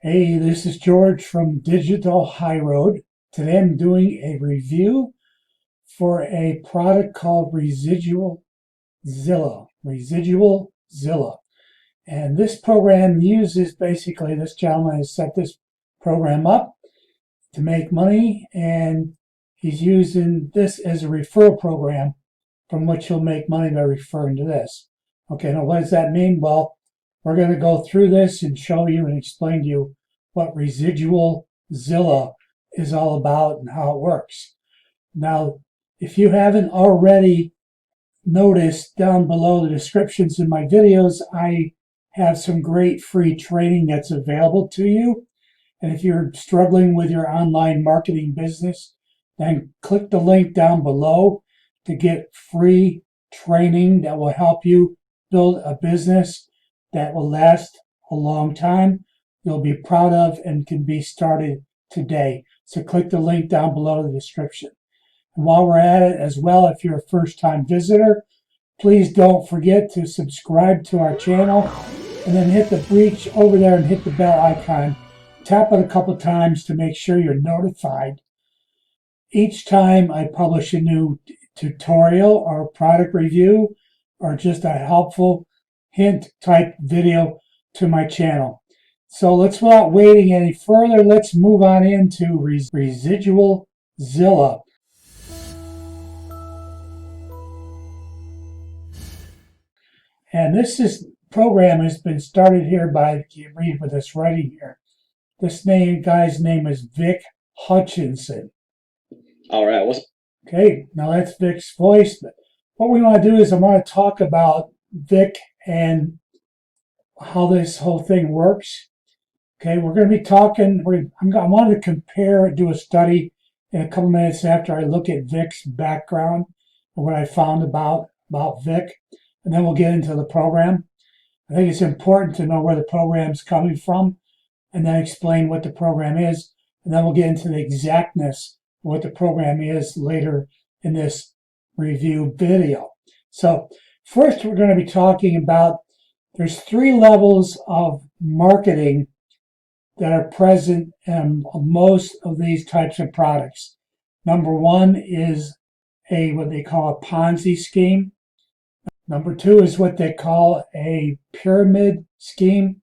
Hey, this is George from Digital High Road. Today I'm doing a review for a product called Residual Zilla. Residual Zilla. And this program uses basically, this gentleman has set this program up to make money, and he's using this as a referral program from which he'll make money by referring to this. Okay, now what does that mean? Well, we're going to go through this and show you and explain to you what Residual Zilla is all about and how it works. Now, if you haven't already noticed down below the descriptions in my videos, I have some great free training that's available to you. And if you're struggling with your online marketing business, then click the link down below to get free training that will help you build a business that will last a long time, you'll be proud of, and can be started today. So click the link down below in the description. And while we're at it as well, if you're a first-time visitor, please don't forget to subscribe to our channel and then hit the breach over there and hit the bell icon. Tap it a couple times to make sure you're notified each time I publish a new tutorial or product review or just a helpful hint type video to my channel. So without waiting any further, let's move on into Residual Zilla. And this program has been started here by, you read with this writing here. This guy's name is Vic Hutchinson. All right. Okay, now that's Vic's voice. But what we want to do is I want to talk about Vic and how this whole thing works. Okay, we're going to be talking. I wanted to do a study in a couple minutes after I look at Vic's background and what I found about Vic, and then we'll get into the program. I think it's important to know where the program's coming from, and then explain what the program is, and then we'll get into the exactness of what the program is later in this review video. So first we're going to be talking about, there's 3 levels of marketing that are present in most of these types of products. Number 1 is what they call a Ponzi scheme. Number 2 is what they call a pyramid scheme.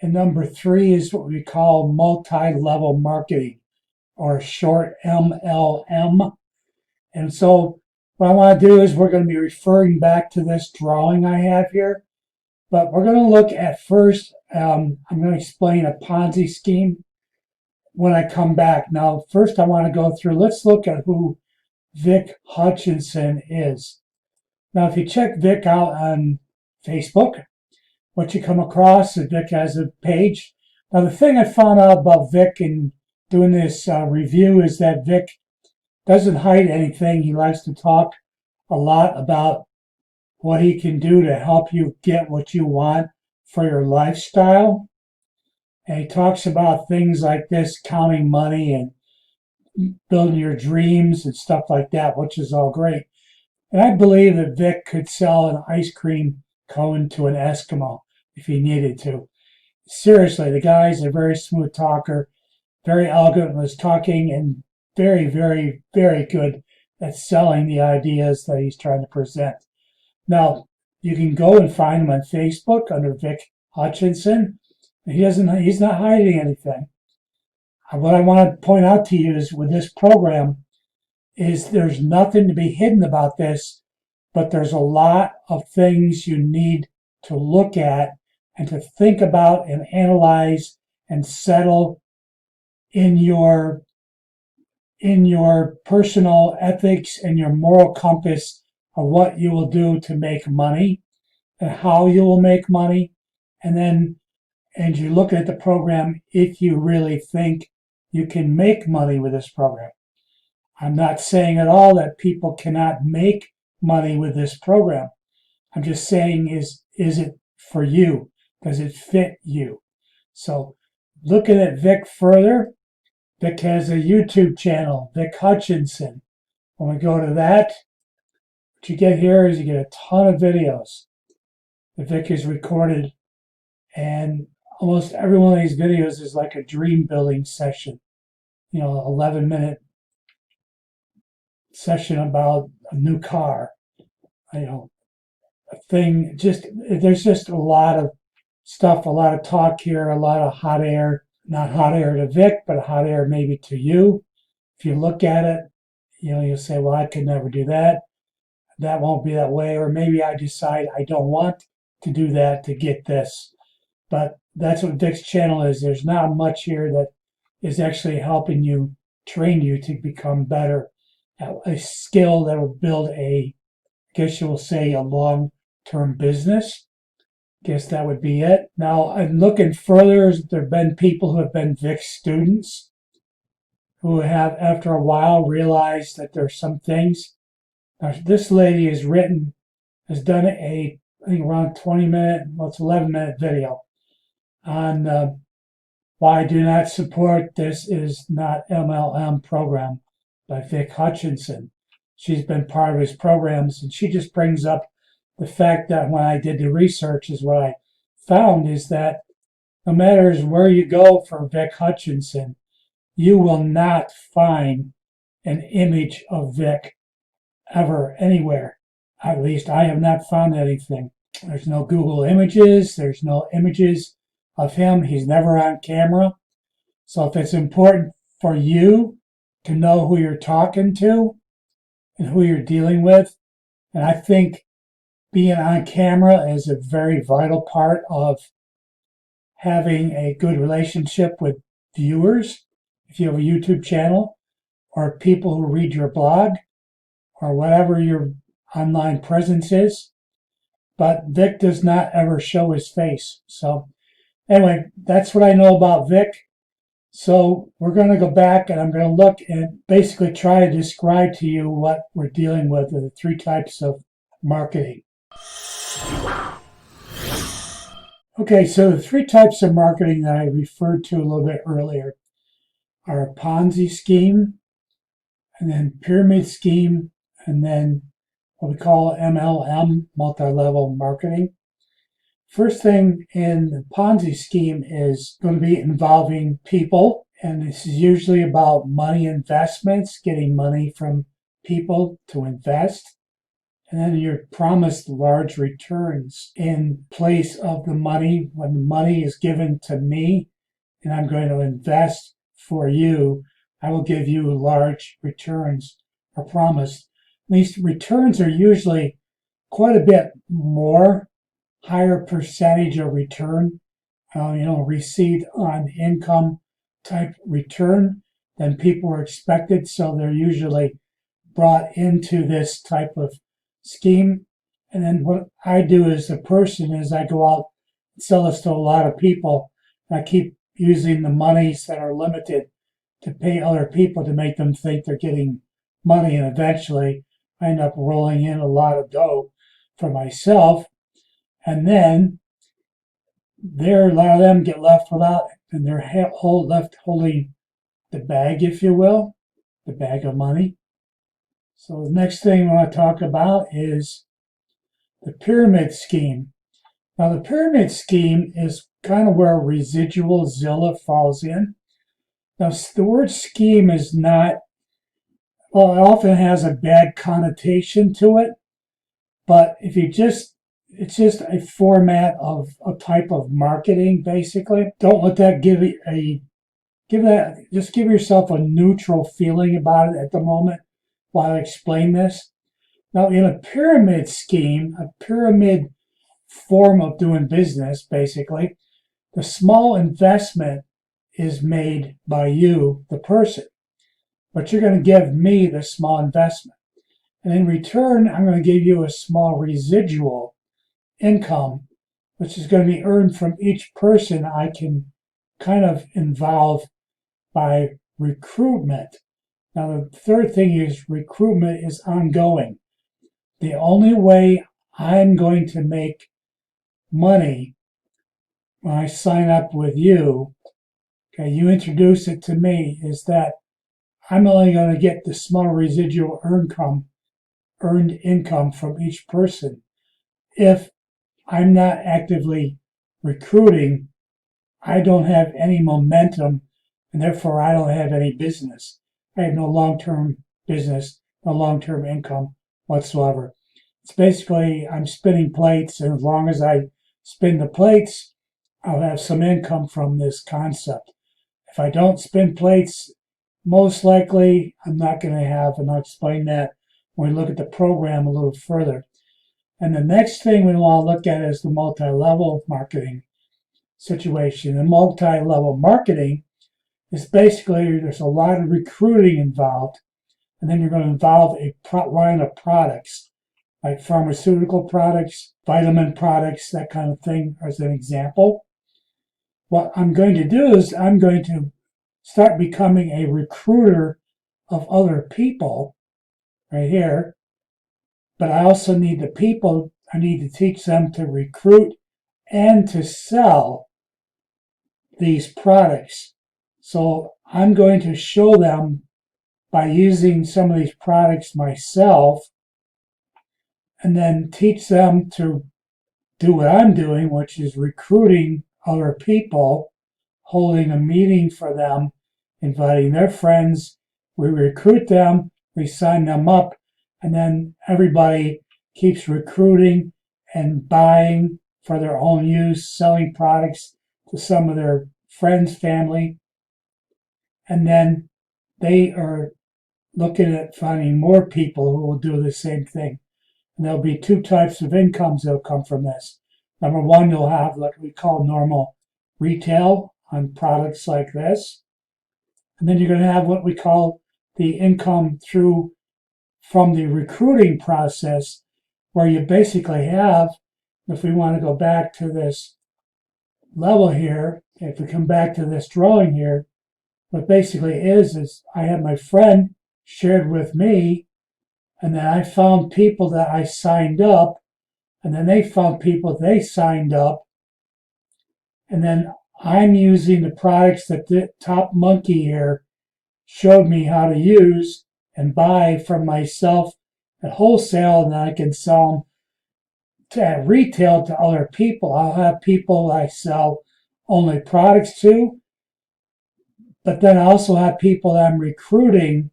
And number 3 is what we call multi-level marketing, or short MLM. And so what I want to do is we're going to be referring back to this drawing I have here. But we're going to look at first, I'm going to explain a Ponzi scheme when I come back. Now, first I want to go through, let's look at who Vic Hutchinson is. Now, if you check Vic out on Facebook, what you come across is Vic has a page. Now, the thing I found out about Vic in doing this review is that Vic doesn't hide anything. He likes to talk a lot about what he can do to help you get what you want for your lifestyle. And he talks about things like this, counting money and building your dreams and stuff like that, which is all great. And I believe that Vic could sell an ice cream cone to an Eskimo if he needed to. Seriously, the guy's a very smooth talker, very elegant with his talking, and very, very, very good at selling the ideas that he's trying to present. Now, you can go and find him on Facebook under Vic Hutchinson. He's not hiding anything. What I want to point out to you is with this program is there's nothing to be hidden about this, but there's a lot of things you need to look at and to think about and analyze and settle in your personal ethics and your moral compass of what you will do to make money and how you will make money. And you look at the program if you really think you can make money with this program. I'm not saying at all that people cannot make money with this program. I'm just saying, is it for you? Does it fit you? So looking at Vic further, Vic has a YouTube channel, Vic Hutchinson. When we go to that, what you get here is you get a ton of videos that Vic has recorded, and almost every one of these videos is like a dream building session. 11-minute session about a new car. A thing. There's just a lot of stuff, a lot of talk here, a lot of hot air. Not hot air to Vic, but hot air maybe to you. If you look at it, you'll say, well, I could never do that. That won't be that way. Or maybe I decide I don't want to do that to get this. But that's what Vic's channel is. There's not much here that is actually helping you, train you to become better at a skill that will build I guess you will say, a long-term business. Guess that would be it. Now, I'm looking further. There have been people who have been Vic's students who have, after a while, realized that there's some things. Now, this lady has done I think around 20-minute, well, it's 11-minute video on why I do not support This Is Not MLM program by Vic Hutchinson. She's been part of his programs, and she just brings up the fact that when I did the research, is what I found is that no matter where you go for Vic Hutchinson, you will not find an image of Vic ever anywhere. At least I have not found anything. There's no Google images. There's no images of him. He's never on camera. So if it's important for you to know who you're talking to and who you're dealing with, and I think being on camera is a very vital part of having a good relationship with viewers. If you have a YouTube channel or people who read your blog or whatever your online presence is. But Vic does not ever show his face. So anyway, that's what I know about Vic. So we're going to go back and I'm going to look and basically try to describe to you what we're dealing with the 3 types of marketing. Okay, so the 3 types of marketing that I referred to a little bit earlier are a Ponzi scheme, and then pyramid scheme, and then what we call MLM, multi-level marketing. First thing in the Ponzi scheme is going to be involving people, and this is usually about money investments, getting money from people to invest. And then you're promised large returns in place of the money. When the money is given to me and I'm going to invest for you, I will give you large returns, are promised. These returns are usually quite a bit more, higher percentage of return, received on income type return than people are expected. So they're usually brought into this type of scheme. And then what I do as a person is I go out and sell this to a lot of people. And I keep using the monies that are limited to pay other people to make them think they're getting money. And eventually I end up rolling in a lot of dough for myself. And then a lot of them get left without it. And they're left holding the bag, if you will, the bag of money. So the next thing I want to talk about is the pyramid scheme. Now, the pyramid scheme is kind of where Residual Zilla falls in. Now, the word scheme is not, well, it often has a bad connotation to it, but it's just a format of a type of marketing, basically. Don't let that just give yourself a neutral feeling about it at the moment while I explain this. Now, in a pyramid scheme, a pyramid form of doing business, basically, the small investment is made by you, the person. But you're going to give me the small investment. And in return, I'm going to give you a small residual income, which is going to be earned from each person I can kind of involve by recruitment. Now, the third thing is recruitment is ongoing. The only way I'm going to make money when I sign up with you, okay, you introduce it to me, is that I'm only going to get the small residual earned income from each person if I'm not actively recruiting I don't have any momentum, and therefore I don't have any business. I have no long-term business, no long-term income whatsoever. It's basically I'm spinning plates, and as long as I spin the plates, I'll have some income from this concept. If I don't spin plates, most likely I'm not going to have, and I'll explain that when we look at the program a little further. And the next thing we want to look at is the multi-level marketing situation. And multi-level marketing is basically there's a lot of recruiting involved, and then you're going to involve a line of products like pharmaceutical products, vitamin products, that kind of thing, as an example. What I'm going to do is I'm going to start becoming a recruiter of other people right here. But I also need the people, I need to teach them to recruit and to sell these products. So I'm going to show them by using some of these products myself, and then teach them to do what I'm doing, which is recruiting other people, holding a meeting for them, inviting their friends. We recruit them, we sign them up, and then everybody keeps recruiting and buying for their own use, selling products to some of their friends, family. And then they are looking at finding more people who will do the same thing. And there'll be two types of incomes that'll come from this. Number one, you'll have what we call normal retail on products like this. And then you're going to have what we call the income from the recruiting process, where you basically have, if we want to go back to this level here, if we come back to this drawing here, what basically is I have my friend shared with me, and then I found people that I signed up, and then they found people they signed up, and then I'm using the products that the top monkey here showed me how to use and buy from myself at wholesale, and then I can sell them at retail to other people. I'll have people I sell only products to, but then I also have people that I'm recruiting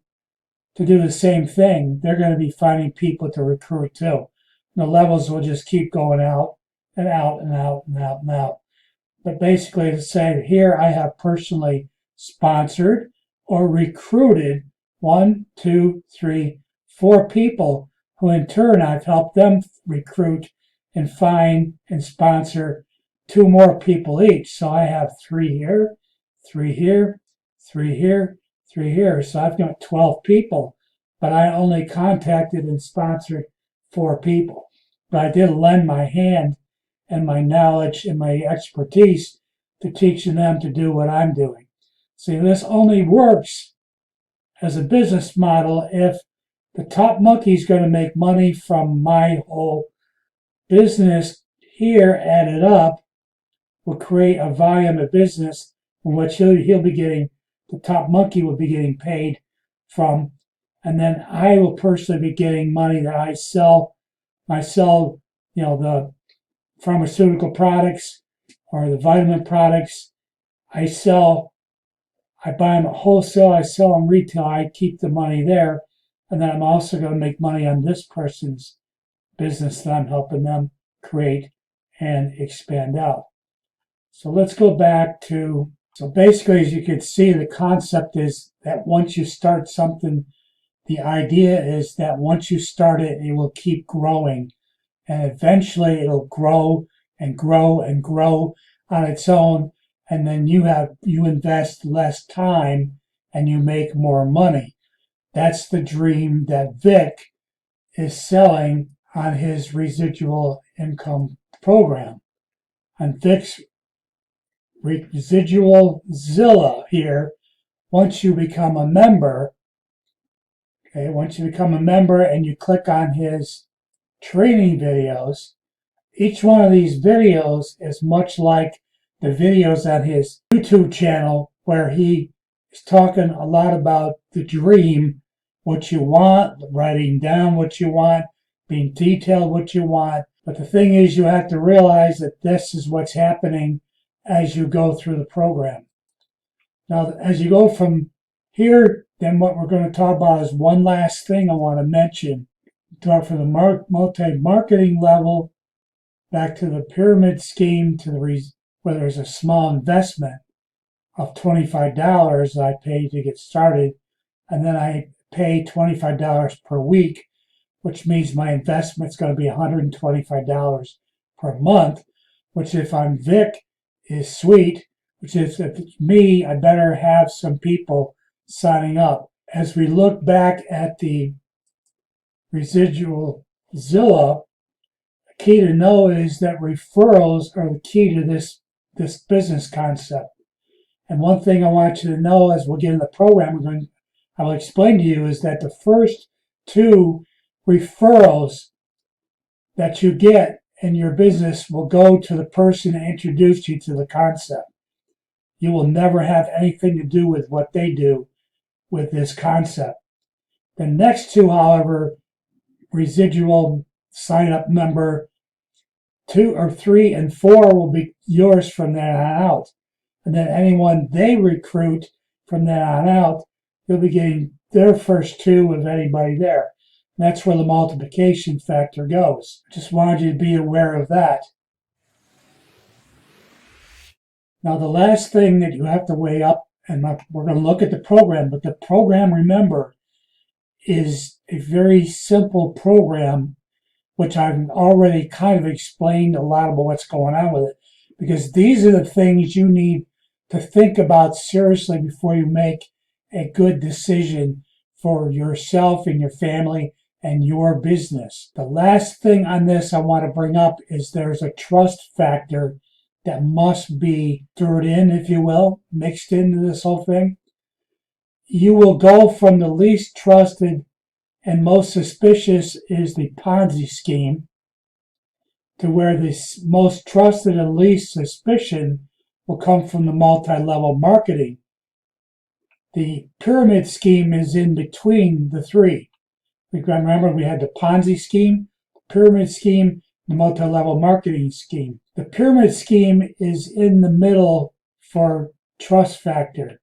to do the same thing. They're going to be finding people to recruit too. The levels will just keep going out and out and out and out and out. But basically, to say here, I have personally sponsored or recruited 1, 2, 3, 4 people who in turn I've helped them recruit and find and sponsor 2 more people each. So I have 3 here, 3 here, 3 here, 3 here. So I've got 12 people, but I only contacted and sponsored 4 people. But I did lend my hand and my knowledge and my expertise to teaching them to do what I'm doing. See, this only works as a business model if the top monkey is going to make money from my whole business here added up, will create a volume of business in which he'll be getting, the top monkey will be getting paid from, and then I will personally be getting money that I sell, the pharmaceutical products or the vitamin products. I buy them at wholesale, I sell them retail, I keep the money there, and then I'm also going to make money on this person's business that I'm helping them create and expand out. So let's go back to, so basically, as you can see, the concept is that once you start something, the idea is that once you start it, it will keep growing. And eventually it'll grow and grow and grow on its own. And then you invest less time and you make more money. That's the dream that Vic is selling on his residual income program. On Vic's Residual Zilla here, once you become a member, once you become a member and you click on his training videos, each one of these videos is much like the videos on his YouTube channel, where he is talking a lot about the dream, what you want, writing down what you want, being detailed what you want. But the thing is, you have to realize that this is what's happening as you go through the program. Now, as you go from here, then what we're going to talk about is one last thing I want to mention. Talk from the multi-marketing level back to the pyramid scheme to where there's a small investment of $25 I pay to get started, and then I pay $25 per week, which means my investment's going to be $125 per month, which if I'm Vic is sweet, which is if it's me, I better have some people signing up. As we look back at the Residual Zilla, the key to know is that referrals are the key to this business concept. And one thing I want you to know as we'll get in the program, I will explain to you is that the first 2 referrals that you get in your business will go to the person that introduced you to the concept. You will never have anything to do with what they do with this concept. The next 2, however, residual sign-up member 2 or 3 and 4 will be yours from then on out. And then anyone they recruit from then on out, you'll be getting their first 2 of anybody there. And that's where the multiplication factor goes. Just wanted you to be aware of that. Now, the last thing that you have to weigh up, and we're going to look at the program, but the program, remember, is a very simple program, which I've already kind of explained a lot about what's going on with it, because these are the things you need to think about seriously before you make a good decision for yourself and your family and your business. The last thing on this I want to bring up is there's a trust factor that must be stirred in, if you will, mixed into this whole thing. You will go from the least trusted and most suspicious is the Ponzi scheme to where the most trusted and least suspicion will come from the multi-level marketing. The pyramid scheme is in between the 3. Remember, we had the Ponzi scheme, the pyramid scheme, the multi-level marketing scheme. The pyramid scheme is in the middle for trust factor.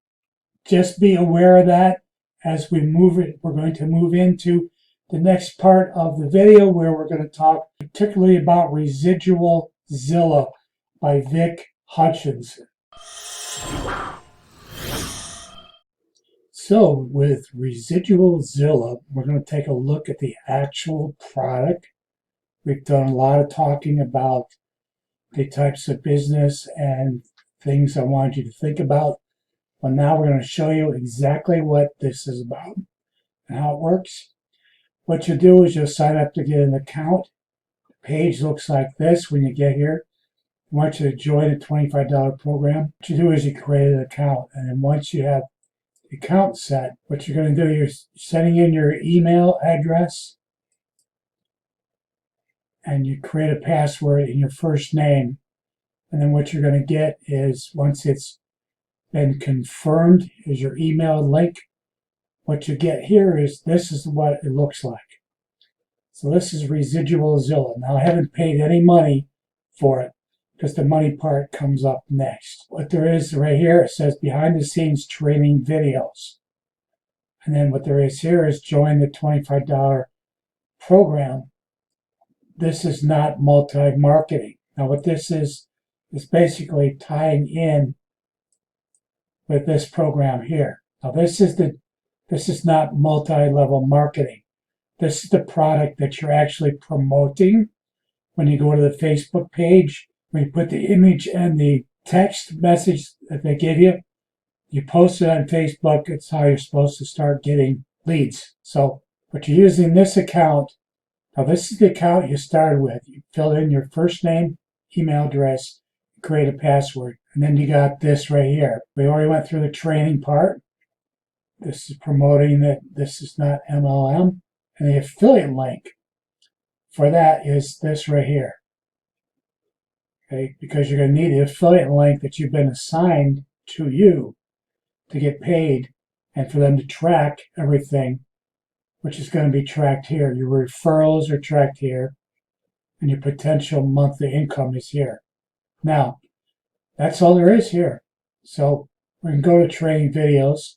Just be aware of that as we move it. We're going to move into the next part of the video where we're going to talk particularly about Residual Zilla by Vic Hutchinson. So with Residual Zilla, we're going to take a look at the actual product. We've done a lot of talking about the types of business and things I want you to think about. Well, now we're going to show you exactly what this is about and how it works. What you do is you'll sign up to get an account. The page looks like this when you get here. I want you to join a $25 program. What you do is you create an account, and then once you have the account set, what you're going to do, you're sending in your email address, and you create a password in your first name. And then what you're going to get is, once it's been confirmed, is your email link. What you get here is, this is what it looks like. So this is Residual Zilla. Now I haven't paid any money for it because the money part comes up next. What there is right here, it says behind the scenes training videos. And then what there is here is join the $25 program. This is not multi-marketing. Now what this is basically tying in with this program here. Now this is not multi-level marketing. This is the product that you're actually promoting. When you go to the Facebook page, when you put the image and the text message that they give you, you post it on Facebook. It's how you're supposed to start getting leads. So, but you're using this account. Now this is the account you started with. You fill in your first name, email address, create a password, and then you got this right here. We already went through the training part. This is promoting that this is not MLM. And the affiliate link for that is this right here. Okay, because you're going to need the affiliate link that you've been assigned to you to get paid and for them to track everything, which is going to be tracked here. Your referrals are tracked here, and your potential monthly income is here. Now, That's all there is here. So we can go to training videos.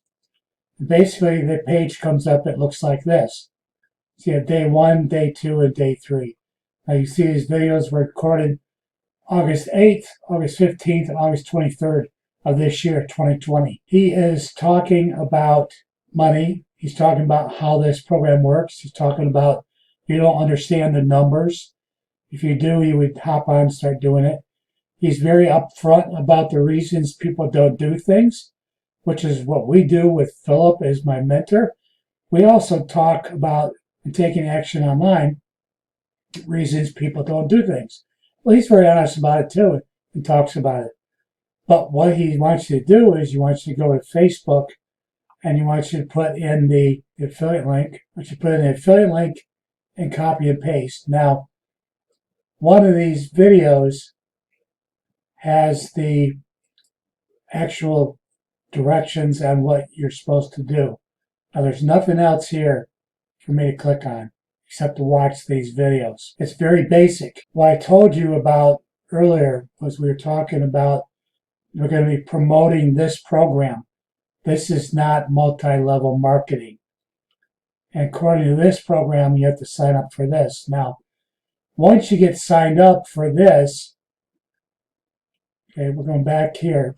Basically, the page comes up, it looks like this. So you have day 1, day 2, and day 3. Now you see these videos were recorded August 8th, August 15th, and August 23rd of this year, 2020. He is talking about money. He's talking about how this program works. He's talking about you don't understand the numbers. If you do, you would hop on and start doing it. He's very upfront about the reasons people don't do things, which is what we do with Philip as my mentor. We also talk about taking action online, reasons people don't do things. Well, he's very honest about it too and talks about it. But what he wants you to do is he wants you to go to Facebook and he wants you to put in the affiliate link. Once you put in the affiliate link and copy and paste. Now, one of these videos has the actual directions on what you're supposed to do. Now, there's nothing else here for me to click on except to watch these videos. It's very basic. What I told you about earlier was we were talking about we're going to be promoting this program. This is not multi-level marketing. And according to this program, you have to sign up for this. Now, once you get signed up for this, okay, we're going back here.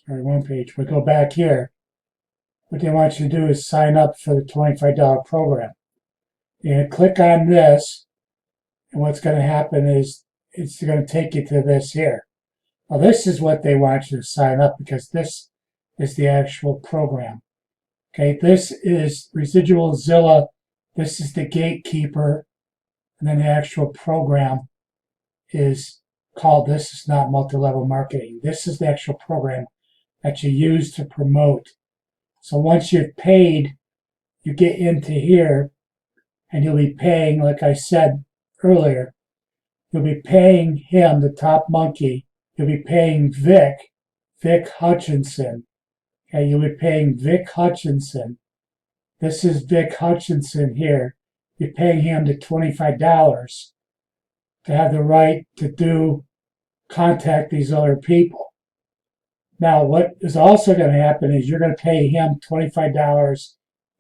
Sorry, one page. We go back here. What they want you to do is sign up for the $25 program. You're going to click on this, and what's going to happen is it's going to take you to this here. Now, this is what they want you to sign up because this is the actual program. Okay, this is Residual Zilla. This is the gatekeeper. And then the actual program is called This Is Not Multi-Level Marketing. This is the actual program that you use to promote. So once you've paid, you get into here and you'll be paying, like I said earlier, you'll be paying him, the top monkey. You'll be paying Vic Hutchinson. Okay, you'll be paying Vic Hutchinson. This is Vic Hutchinson here. You're paying him the $25 to have the right to contact these other people. Now, what is also going to happen is you're going to pay him $25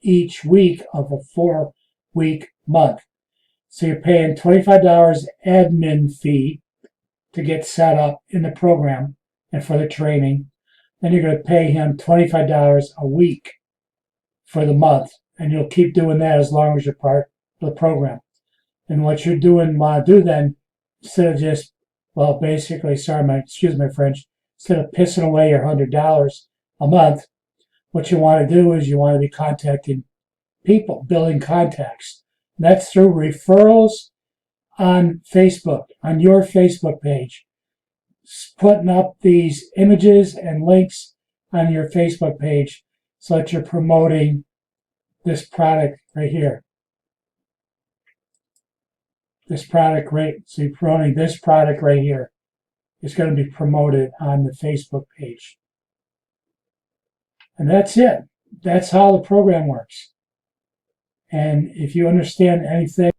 each week of a 4-week month. So you're paying $25 admin fee to get set up in the program and for the training. Then you're going to pay him $25 a week for the month. And you'll keep doing that as long as you're part of the program. And what you're doing, want to do then, instead of just, well, basically, excuse my French, instead of pissing away your $100 a month, what you want to do is you want to be contacting people, building contacts. And that's through referrals on Facebook, on your Facebook page. Putting up these images and links on your Facebook page so that you're promoting this product right here. This product right, so you're promoting this product right here. It's going to be promoted on the Facebook page. And that's it. That's how the program works. And if you understand anything,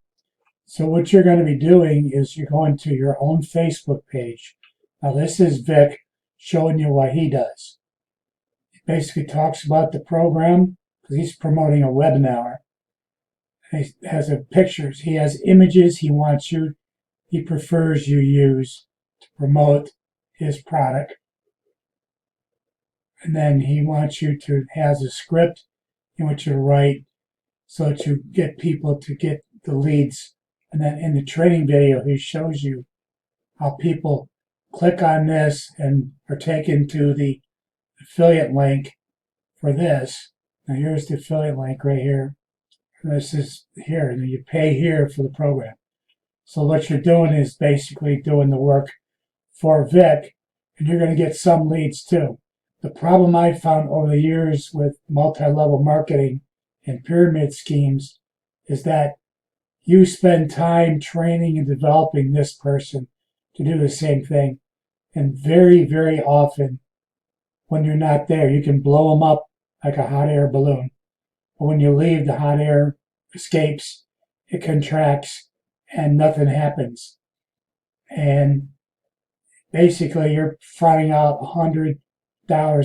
so what you're going to be doing is you're going to your own Facebook page. Now this is Vic showing you what he does. He basically talks about the program because he's promoting a webinar. He has pictures. He has images he prefers you use to promote his product. And then he wants you to has a script in which you write so that you get people to get the leads. And then in the training video, he shows you how people click on this and are taken to the affiliate link for this. Now here's the affiliate link right here. And this is here, and you pay here for the program. So what you're doing is basically doing the work for Vic, and you're going to get some leads too. The problem I found over the years with multi-level marketing and pyramid schemes is that you spend time training and developing this person to do the same thing. And very, very often, when you're not there, you can blow them up like a hot air balloon. But when you leave, the hot air escapes, it contracts, and nothing happens. And basically you're fronting out $100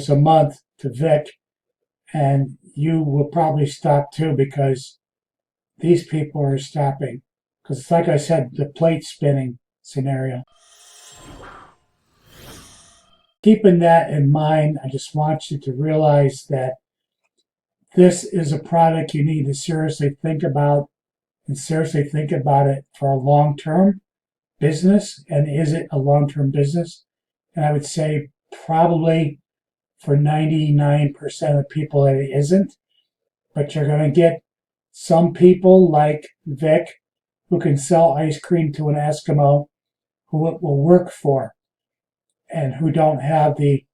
a month to Vic, and you will probably stop too because these people are stopping. Because it's like I said, the plate spinning scenario. Keeping that in mind, I just want you to realize that this is a product you need to seriously think about, and seriously think about it for a long-term business. And is it a long-term business? And I would say probably for 99% of people it isn't. But you're going to get some people like Vic who can sell ice cream to an Eskimo, who it will work for, and who don't have the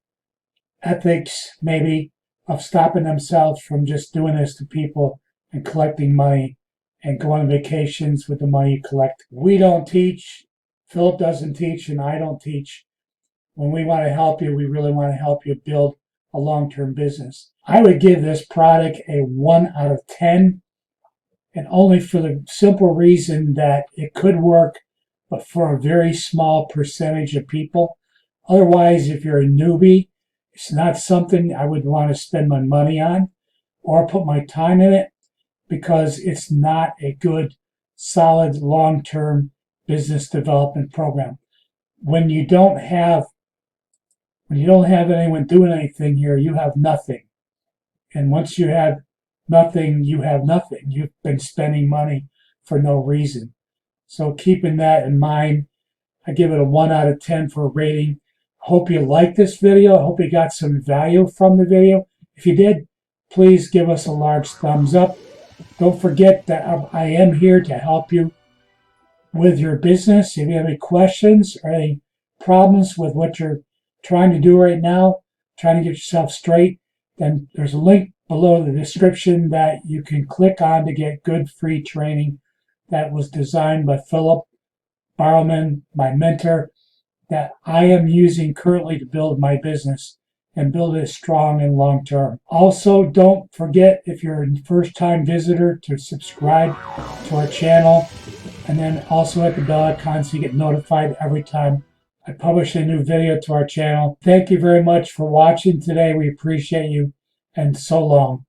ethics maybe of stopping themselves from just doing this to people and collecting money and going on vacations with the money you collect. We don't teach, Philip doesn't teach, and I don't teach. When we want to help you, we really want to help you build a long-term business. I would give this product a 1 out of 10, and only for the simple reason that it could work, but for a very small percentage of people. Otherwise, if you're a newbie, it's not something I would want to spend my money on or put my time in it, because it's not a good, solid, long-term business development program. When you don't have anyone doing anything here, you have nothing. And once you have nothing, you have nothing. You've been spending money for no reason. So keeping that in mind, I give it a 1 out of 10 for a rating. Hope you liked this video. I hope you got some value from the video. If you did, please give us a large thumbs up. Don't forget that I am here to help you with your business. If you have any questions or any problems with what you're trying to do right now, trying to get yourself straight, then there's a link below the description that you can click on to get good free training that was designed by Philip Barrowman, my mentor, that I am using currently to build my business and build it strong and long term. Also, don't forget, if you're a first-time visitor, to subscribe to our channel, and then also hit the bell icon so you get notified every time I publish a new video to our channel. Thank you very much for watching today. We appreciate you, and so long.